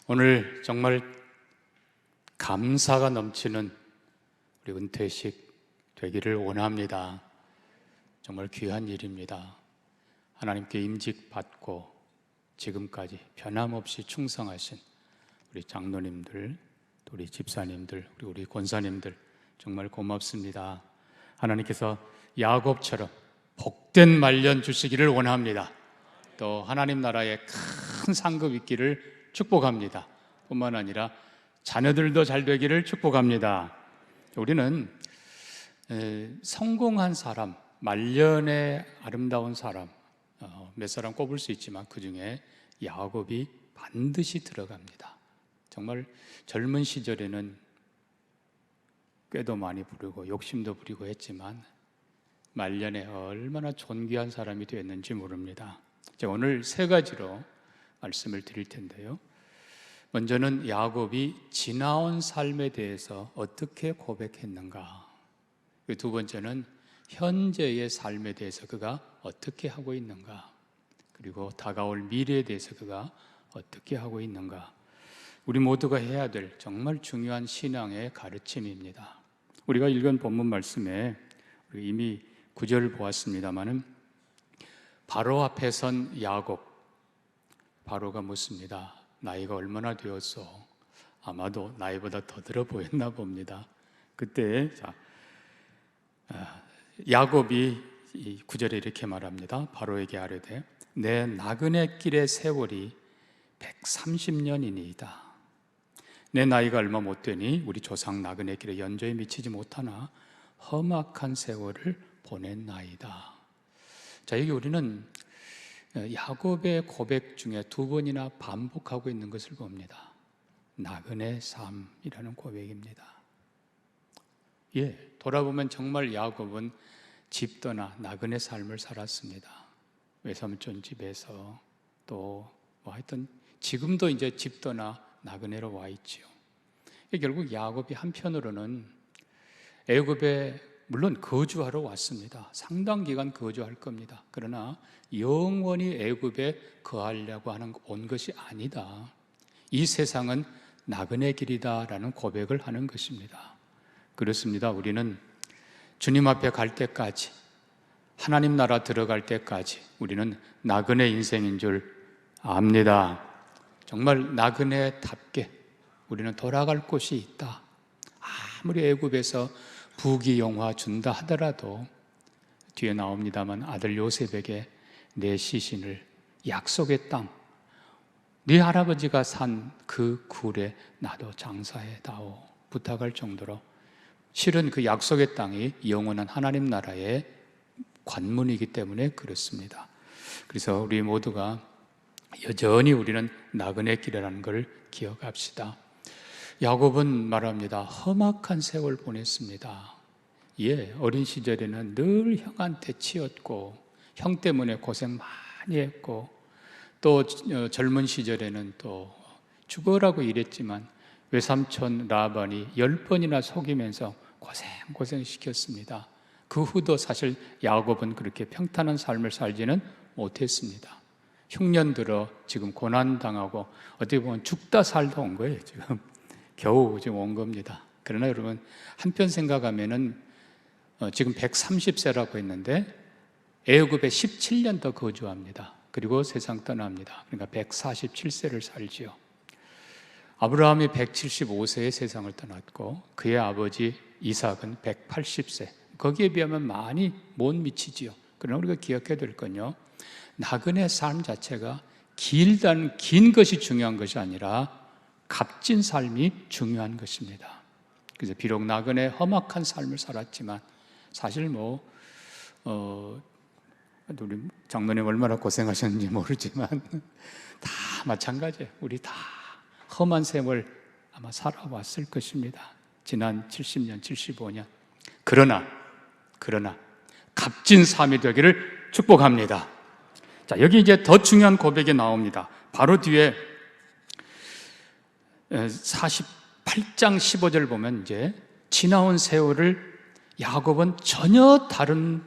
오늘 정말 감사가 넘치는 우리 은퇴식 되기를 원합니다. 정말 귀한 일입니다. 하나님께 임직받고 지금까지 변함없이 충성하신 우리 장로님들, 또 우리 집사님들, 우리 권사님들 정말 고맙습니다. 하나님께서 야곱처럼 복된 말년 주시기를 원합니다. 또 하나님 나라에 큰 상급 있기를 축복합니다. 뿐만 아니라 자녀들도 잘 되기를 축복합니다. 우리는 성공한 사람, 말년에 아름다운 사람 몇 사람 꼽을 수 있지만 그 중에 야곱이 반드시 들어갑니다. 정말 젊은 시절에는 꾀도 많이 부리고 욕심도 부리고 했지만 말년에 얼마나 존귀한 사람이 되었는지 모릅니다. 오늘 세 가지로 말씀을 드릴 텐데요. 먼저는 야곱이 지나온 삶에 대해서 어떻게 고백했는가. 두 번째는 현재의 삶에 대해서 그가 어떻게 하고 있는가. 그리고 다가올 미래에 대해서 그가 어떻게 하고 있는가. 우리 모두가 해야 될 정말 중요한 신앙의 가르침입니다. 우리가 읽은 본문 말씀에 우리 이미 9절을 보았습니다마는 바로 앞에 선 야곱, 바로가 묻습니다. 나이가 얼마나 되었소? 아마도 나이보다 더 들어 보였나 봅니다. 그때 야곱이 9절에 이렇게 말합니다. 바로에게 아뢰되 내 나그네 길의 세월이 130년이니이다. 내 나이가 얼마 못 되니 우리 조상 나그네 길에 연조에 미치지 못하나 험악한 세월을 보냈나이다. 자, 여기 우리는 야곱의 고백 중에 두 번이나 반복하고 있는 것을 봅니다. 나그네 삶이라는 고백입니다. 돌아보면 정말 야곱은 집 떠나 나그네 삶을 살았습니다. 외삼촌 집에서 또 하여튼 지금도 이제 집 떠나 나그네로 와 있지요. 결국 야곱이 한편으로는 애굽에 물론 거주하러 왔습니다. 상당 기간 거주할 겁니다. 그러나 영원히 애굽에 거하려고 온 것이 아니다. 이 세상은 나그네 길이다라는 고백을 하는 것입니다. 그렇습니다. 우리는 주님 앞에 갈 때까지, 하나님 나라 들어갈 때까지 우리는 나그네 인생인 줄 압니다. 정말 나그네답게 우리는 돌아갈 곳이 있다. 아무리 애굽에서 부귀영화 준다 하더라도 뒤에 나옵니다만 아들 요셉에게 내 시신을 약속의 땅, 네 할아버지가 산 그 굴에 나도 장사해 다오 부탁할 정도로 실은 그 약속의 땅이 영원한 하나님 나라의 관문이기 때문에 그렇습니다. 그래서 우리 모두가 여전히 우리는 나그네 길이라는 걸 기억합시다. 야곱은 말합니다. 험악한 세월 보냈습니다. 어린 시절에는 늘 형한테 치였고 형 때문에 고생 많이 했고 또 젊은 시절에는 또 죽어라고 이랬지만 외삼촌 라반이 10번이나 속이면서 고생 시켰습니다. 그 후도 사실 야곱은 그렇게 평탄한 삶을 살지는 못했습니다. 흉년 들어 지금 고난당하고 어떻게 보면 죽다 살다 온 거예요. 겨우 지금 온 겁니다. 그러나 여러분 한편 생각하면은 지금 130세라고 했는데 애굽에 17년 더 거주합니다. 그리고 세상 떠납니다. 그러니까 147세를 살지요. 아브라함이 175세에 세상을 떠났고 그의 아버지 이삭은 180세. 거기에 비하면 많이 못 미치지요. 그러나 우리가 기억해야 될 건요, 나그네 삶 자체가 긴 것이 중요한 것이 아니라 값진 삶이 중요한 것입니다. 그래서 비록 나그네 험악한 삶을 살았지만 사실 우리 장로님 얼마나 고생하셨는지 모르지만 다 마찬가지예요. 우리 다 험한 세월 아마 살아왔을 것입니다. 지난 70년, 75년. 그러나 값진 삶이 되기를 축복합니다. 자, 여기 이제 더 중요한 고백이 나옵니다. 바로 뒤에 48장 15절 보면 이제 지나온 세월을 야곱은 전혀 다른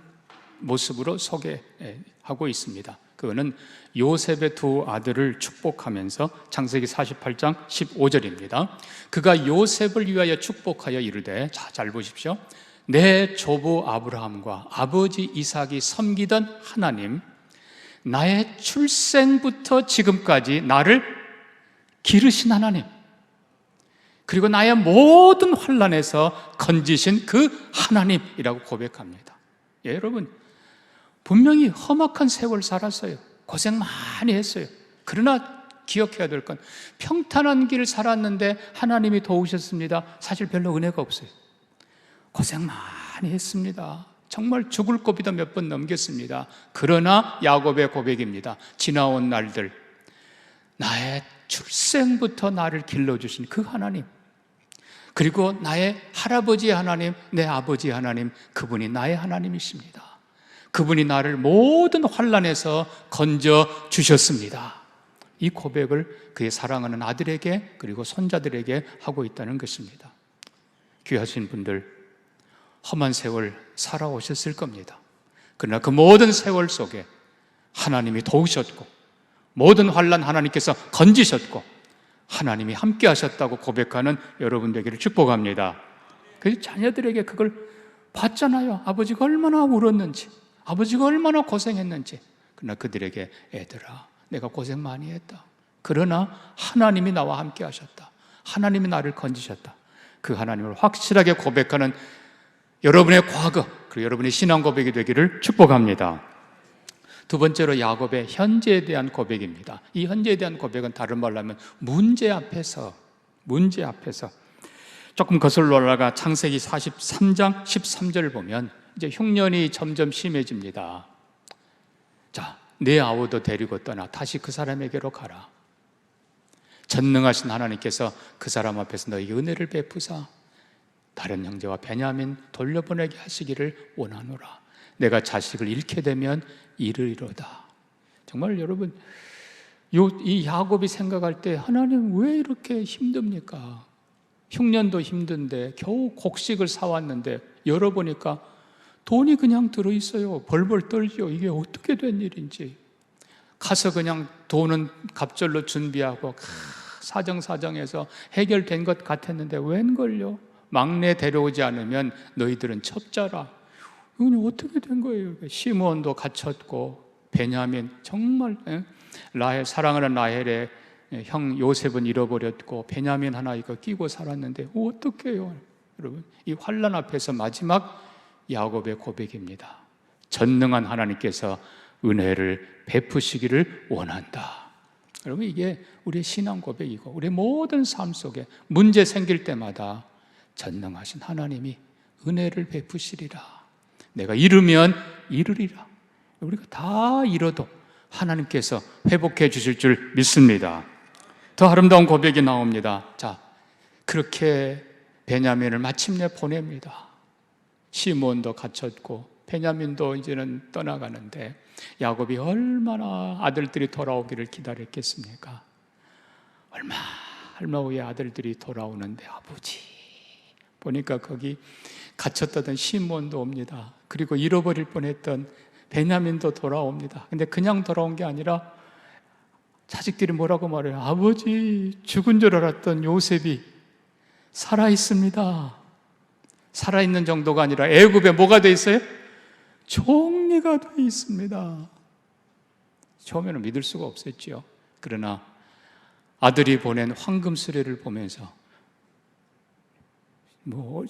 모습으로 소개하고 있습니다. 그거는 요셉의 두 아들을 축복하면서 창세기 48장 15절입니다. 그가 요셉을 위하여 축복하여 이르되, 자, 잘 보십시오. 내 조부 아브라함과 아버지 이삭이 섬기던 하나님, 나의 출생부터 지금까지 나를 기르신 하나님, 그리고 나의 모든 환난에서 건지신 그 하나님이라고 고백합니다. 예, 여러분, 분명히 험악한 세월 살았어요. 고생 많이 했어요. 그러나 기억해야 될 건, 평탄한 길을 살았는데 하나님이 도우셨습니다. 사실 별로 은혜가 없어요. 고생 많이 했습니다. 정말 죽을 고비도 몇 번 넘겼습니다. 그러나 야곱의 고백입니다. 지나온 날들, 나의 출생부터 나를 길러주신 그 하나님, 그리고 나의 할아버지 하나님, 내 아버지 하나님, 그분이 나의 하나님이십니다. 그분이 나를 모든 환난에서 건져 주셨습니다. 이 고백을 그의 사랑하는 아들에게 그리고 손자들에게 하고 있다는 것입니다. 귀하신 분들, 험한 세월 살아오셨을 겁니다. 그러나 그 모든 세월 속에 하나님이 도우셨고, 모든 환난 하나님께서 건지셨고, 하나님이 함께 하셨다고 고백하는 여러분 되기를 축복합니다. 그래서 자녀들에게 그걸 봤잖아요. 아버지가 얼마나 울었는지, 아버지가 얼마나 고생했는지. 그러나 그들에게, 애들아, 내가 고생 많이 했다. 그러나 하나님이 나와 함께 하셨다. 하나님이 나를 건지셨다. 그 하나님을 확실하게 고백하는 여러분의 과거, 그리고 여러분의 신앙 고백이 되기를 축복합니다. 두 번째로 야곱의 현재에 대한 고백입니다. 이 현재에 대한 고백은 다른 말로 하면 문제 앞에서 조금 거슬러 올라가 창세기 43장 13절을 보면 이제 흉년이 점점 심해집니다. 자, 내 아우도 데리고 떠나 다시 그 사람에게로 가라. 전능하신 하나님께서 그 사람 앞에서 너에게 은혜를 베푸사 다른 형제와 베냐민 돌려보내게 하시기를 원하노라. 내가 자식을 잃게 되면 이르리로다. 정말 여러분, 이 야곱이 생각할 때, 하나님 왜 이렇게 힘듭니까? 흉년도 힘든데 겨우 곡식을 사왔는데 열어보니까 돈이 그냥 들어있어요. 벌벌 떨죠. 이게 어떻게 된 일인지. 가서 그냥 돈은 갑절로 준비하고 사정사정해서 해결된 것 같았는데 웬걸요? 막내 데려오지 않으면 너희들은 첩자라. 이건 어떻게 된 거예요? 시므온도 갇혔고, 베냐민, 정말 사랑하는 라헬의 형 요셉은 잃어버렸고, 베냐민 하나 이거 끼고 살았는데 어떻게 해요? 여러분, 이 환난 앞에서 마지막 야곱의 고백입니다. 전능한 하나님께서 은혜를 베푸시기를 원한다. 여러분, 이게 우리의 신앙 고백이고, 우리의 모든 삶 속에 문제 생길 때마다 전능하신 하나님이 은혜를 베푸시리라. 내가 잃으면 이르리라. 우리가 다 잃어도 하나님께서 회복해 주실 줄 믿습니다. 더 아름다운 고백이 나옵니다. 자, 그렇게 베냐민을 마침내 보냅니다. 시므온도 갇혔고 베냐민도 이제는 떠나가는데 야곱이 얼마나 아들들이 돌아오기를 기다렸겠습니까? 얼마 후에 아들들이 돌아오는데, 아버지 보니까 거기 갇혔다던 시므온도 옵니다. 그리고 잃어버릴 뻔했던 베냐민도 돌아옵니다. 근데 그냥 돌아온 게 아니라 자식들이 뭐라고 말해요? 아버지, 죽은 줄 알았던 요셉이 살아있습니다. 살아있는 정도가 아니라 애굽에 뭐가 돼 있어요? 총리가 돼 있습니다. 처음에는 믿을 수가 없었죠. 그러나 아들이 보낸 황금 수레를 보면서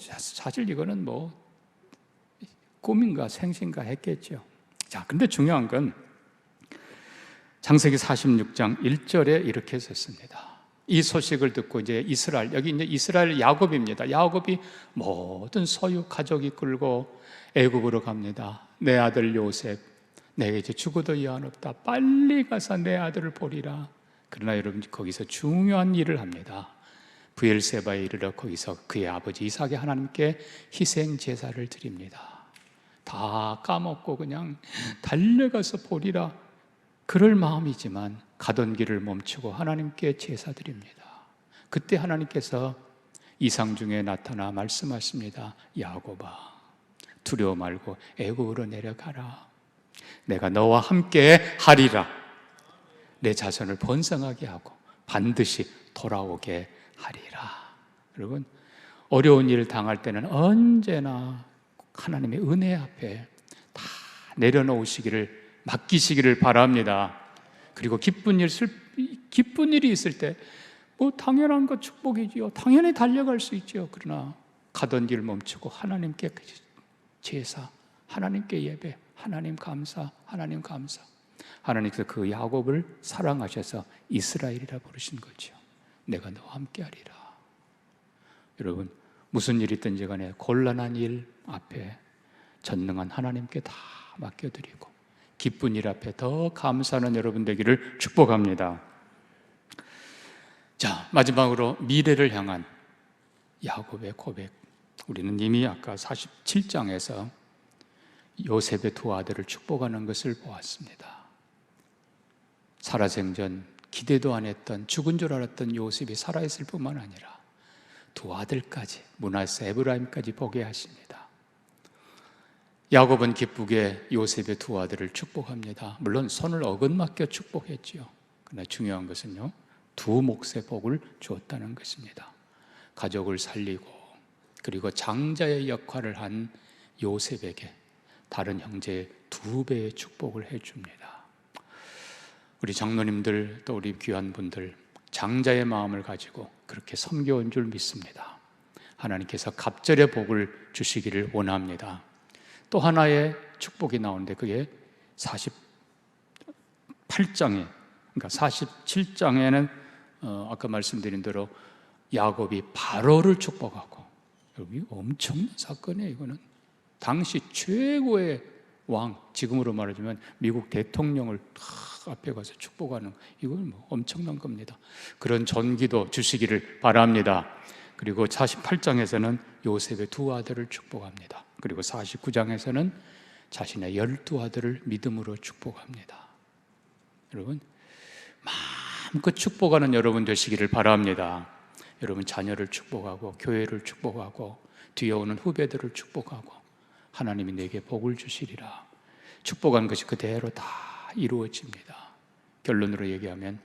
사실 이거는 꿈인가 생신가 했겠죠. 자, 근데 중요한 건 창세기 46장 1절에 이렇게 썼습니다. 이 소식을 듣고 이제 여기 이제 이스라엘 야곱입니다. 야곱이 모든 소유 가족 이끌고 애굽으로 갑니다. 내 아들 요셉, 내가 이제 죽어도 이한 없다. 빨리 가서 내 아들을 보리라. 그러나 여러분, 거기서 중요한 일을 합니다. 브엘세바에 이르러 거기서 그의 아버지 이삭의 하나님께 희생 제사를 드립니다. 다 까먹고 그냥 달려가서 보리라 그럴 마음이지만 가던 길을 멈추고 하나님께 제사 드립니다. 그때 하나님께서 이상 중에 나타나 말씀하십니다. 야곱아, 두려워 말고 애굽으로 내려가라. 내가 너와 함께 하리라. 내 자손을 번성하게 하고 반드시 돌아오게 하리라. 여러분, 어려운 일을 당할 때는 언제나 하나님의 은혜 앞에 다 내려놓으시기를, 맡기시기를 바랍니다. 그리고 기쁜 일이 있을 때 당연한 것 축복이지요. 당연히 달려갈 수 있죠. 그러나 가던 길 멈추고 하나님께 제사, 하나님께 예배, 하나님 감사, 하나님 감사. 하나님께서 그 야곱을 사랑하셔서 이스라엘이라 부르신 거죠. 내가 너와 함께하리라. 여러분, 무슨 일이 있든지 간에 곤란한 일 앞에 전능한 하나님께 다 맡겨드리고 기쁜 일 앞에 더 감사하는 여러분 되기를 축복합니다. 자, 마지막으로 미래를 향한 야곱의 고백. 우리는 이미 아까 47장에서 요셉의 두 아들을 축복하는 것을 보았습니다. 살아생전 기대도 안 했던, 죽은 줄 알았던 요셉이 살아있을 뿐만 아니라 두 아들까지, 므낫세, 에브라임까지 보게 하십니다. 야곱은 기쁘게 요셉의 두 아들을 축복합니다. 물론 손을 어긋맞겨 축복했지요. 그러나 중요한 것은요, 두 몫의 복을 주었다는 것입니다. 가족을 살리고 그리고 장자의 역할을 한 요셉에게 다른 형제의 2배의 축복을 해줍니다. 우리 장로님들, 또 우리 귀한 분들, 장자의 마음을 가지고 그렇게 섬겨온 줄 믿습니다. 하나님께서 갑절의 복을 주시기를 원합니다. 또 하나의 축복이 나오는데 그게 48장에, 그러니까 47장에는 아까 말씀드린 대로 야곱이 바로를 축복하고, 여기 엄청난 사건이에요. 이거는 당시 최고의 왕, 지금으로 말하자면 미국 대통령을 앞에 가서 축복하는, 이건 엄청난 겁니다. 그런 전기도 주시기를 바랍니다. 그리고 48장에서는 요셉의 두 아들을 축복합니다. 그리고 49장에서는 자신의 12아들을 믿음으로 축복합니다. 여러분, 마음껏 축복하는 여러분 되시기를 바랍니다. 여러분 자녀를 축복하고 교회를 축복하고 뒤에 오는 후배들을 축복하고 하나님이 내게 복을 주시리라. 축복한 것이 그대로 다 이루어집니다. 결론으로 얘기하면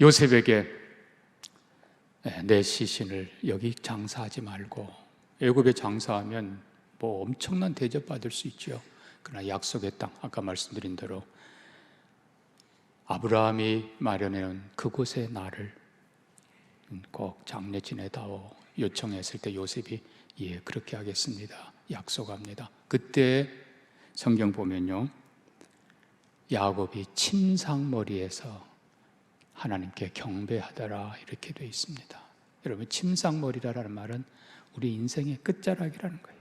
요셉에게 내 시신을 여기 장사하지 말고, 애굽에 장사하면 엄청난 대접 받을 수 있죠. 그러나 약속의 땅, 아까 말씀드린 대로 아브라함이 마련해놓은 그곳에 나를 꼭 장례 지내다오 요청했을 때 요셉이 예, 그렇게 하겠습니다, 약속합니다. 그때 성경 보면요, 야곱이 침상머리에서 하나님께 경배하더라 이렇게 되어 있습니다. 여러분, 침상머리라는 말은 우리 인생의 끝자락이라는 거예요.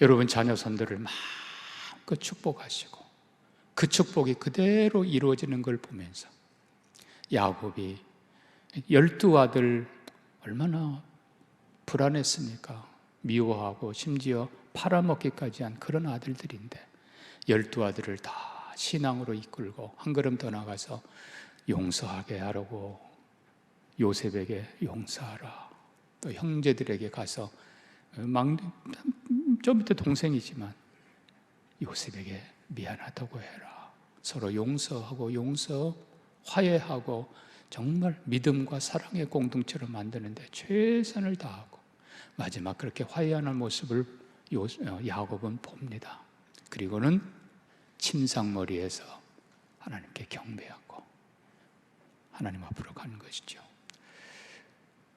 여러분 자녀선들을 마음껏 축복하시고 그 축복이 그대로 이루어지는 걸 보면서 야곱이 12아들 얼마나 불안했습니까? 미워하고 심지어 팔아먹기까지 한 그런 아들들인데 12아들을 다 신앙으로 이끌고 한 걸음 더 나가서 용서하게 하라고 요셉에게 용서하라, 또 형제들에게 가서 저 밑에 동생이지만 요셉에게 미안하다고 해라, 서로 용서하고 화해하고 정말 믿음과 사랑의 공동체로 만드는데 최선을 다하고 마지막 그렇게 화해하는 모습을 야곱은 봅니다. 그리고는 침상머리에서 하나님께 경배하고 하나님 앞으로 가는 것이죠.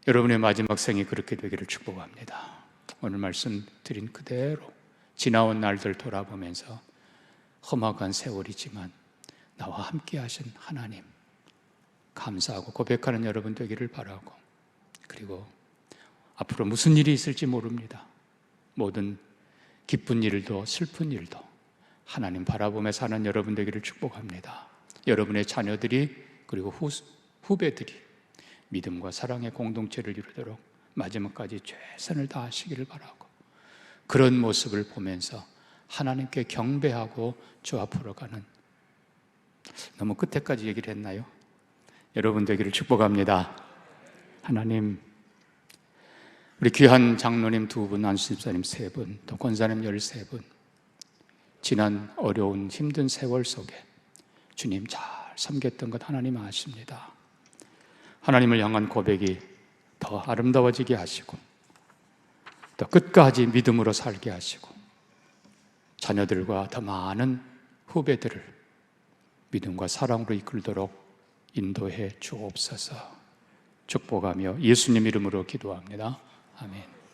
여러분의 마지막 생이 그렇게 되기를 축복합니다. 오늘 말씀드린 그대로 지나온 날들 돌아보면서 험악한 세월이지만 나와 함께 하신 하나님 감사하고 고백하는 여러분 되기를 바라고, 그리고 앞으로 무슨 일이 있을지 모릅니다. 모든 기쁜 일도 슬픈 일도 하나님 바라보며 사는 여러분 되기를 축복합니다. 여러분의 자녀들이 그리고 후배들이 믿음과 사랑의 공동체를 이루도록 마지막까지 최선을 다하시기를 바라고, 그런 모습을 보면서 하나님께 경배하고 주 앞으로 가는, 너무 끝에까지 얘기를 했나요? 여러분 되기를 축복합니다. 하나님, 우리 귀한 장로님 2분, 안수집사님 3분, 또 권사님 13분, 지난 어려운 힘든 세월 속에 주님 잘 섬겼던 것 하나님 아십니다. 하나님을 향한 고백이 더 아름다워지게 하시고 또 끝까지 믿음으로 살게 하시고 자녀들과 더 많은 후배들을 믿음과 사랑으로 이끌도록 인도해 주옵소서. 축복하며 예수님 이름으로 기도합니다. 아멘.